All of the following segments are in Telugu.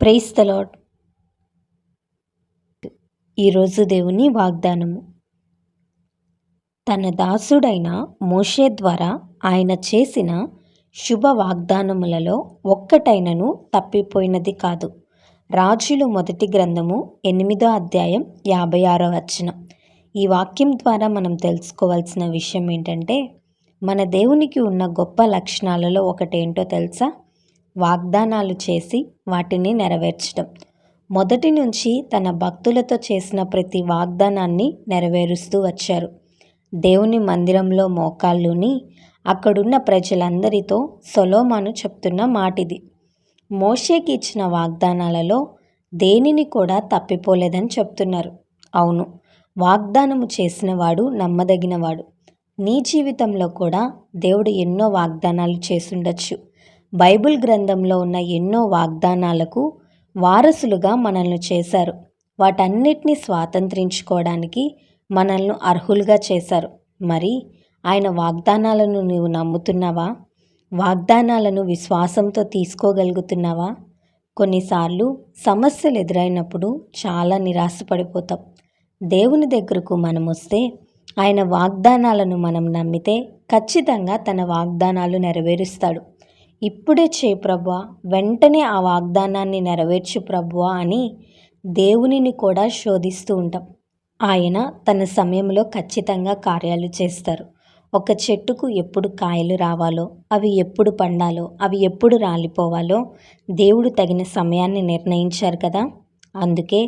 Praise the lord. ఈరోజు దేవుని వాగ్దానము. తన దాసుడైన మోషే ద్వారా ఆయన చేసిన శుభ వాగ్దానములలో ఒక్కటైనను తప్పిపోయినది కాదు. రాజుల మొదటి గ్రంథము 8వ అధ్యాయం 56వ వచనం. ఈ వాక్యం ద్వారా మనం తెలుసుకోవాల్సిన విషయం ఏంటంటే, మన దేవునికి ఉన్న గొప్ప లక్షణాలలో ఒకటేంటో తెలుసా? వాగ్దానాలు చేసి వాటిని నెరవేర్చడం. మొదటి నుంచి తన భక్తులతో చేసిన ప్రతి వాగ్దానాన్ని నెరవేరుస్తూ వచ్చారు. దేవుని మందిరంలో మోకాళ్ళుని అక్కడున్న ప్రజలందరితో సొలొమోను చెప్తున్న మాటిది. మోషేకి ఇచ్చిన వాగ్దానాలలో దేనిని కూడా తప్పిపోలేదని చెప్తున్నారు. అవును, వాగ్దానము చేసినవాడు నమ్మదగినవాడు. నీ జీవితంలో కూడా దేవుడు ఎన్నో వాగ్దానాలు చేసుండొచ్చు. బైబిల్ గ్రంథంలో ఉన్న ఎన్నో వాగ్దానాలకు వారసులుగా మనల్ని చేశారు. వాటన్నిటినీ స్వాతంత్రించుకోవడానికి మనల్ని అర్హులుగా చేశారు. మరి ఆయన వాగ్దానాలను నీవు నమ్ముతున్నావా? వాగ్దానాలను విశ్వాసంతో తీసుకోగలుగుతున్నావా? కొన్నిసార్లు సమస్యలు ఎదురైనప్పుడు చాలా నిరాశపడిపోతాం. దేవుని దగ్గరకు మనం వస్తే, ఆయన వాగ్దానాలను మనం నమ్మితే ఖచ్చితంగా తన వాగ్దానాలు నెరవేరుస్తాడు. ఇప్పుడే చేయి ప్రభువా, వెంటనే ఆ వాగ్దానాన్ని నెరవేర్చు ప్రభువా అని దేవునిని కూడా శోధిస్తూ ఉంటాం. ఆయన తన సమయంలో ఖచ్చితంగా కార్యాలు చేస్తారు. ఒక చెట్టుకు ఎప్పుడు కాయలు రావాలో, అవి ఎప్పుడు పండాలో, అవి ఎప్పుడు రాలిపోవాలో దేవుడు తగిన సమయాన్ని నిర్ణయించారు కదా. అందుకే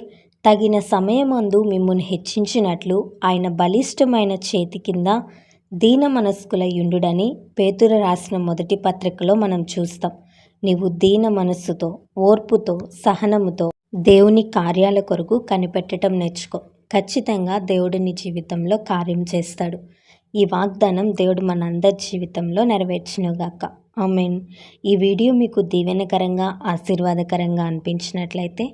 తగిన సమయమందు మిమ్మును హెచ్చించినట్లు ఆయన బలిష్టమైన చేతి కింద దీన మనస్కులయుండుడని పేతురు రాసిన మొదటి పత్రికలో మనం చూస్తాం. నీవు దీన మనస్సుతో, ఓర్పుతో, సహనముతో దేవుని కార్యాల కొరకు కనిపెట్టడం నేర్చుకో. ఖచ్చితంగా దేవుడు నీ జీవితంలో కార్యం చేస్తాడు. ఈ వాగ్దానం దేవుడు మనందరి జీవితంలో నెరవేర్చునుగాక. ఆమేన్. ఈ వీడియో మీకు దీవెనకరంగా, ఆశీర్వాదకరంగా అనిపించినట్లయితే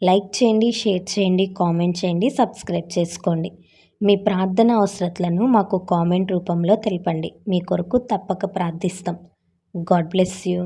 లైక్ చేయండి, షేర్ చేయండి, కామెంట్ చేయండి, సబ్స్క్రైబ్ చేసుకోండి. మీ ప్రార్థన అవసరతలను మాకు కామెంట్ రూపంలో తెలపండి. మీ కొరకు తప్పక ప్రార్థిస్తాం. God bless you.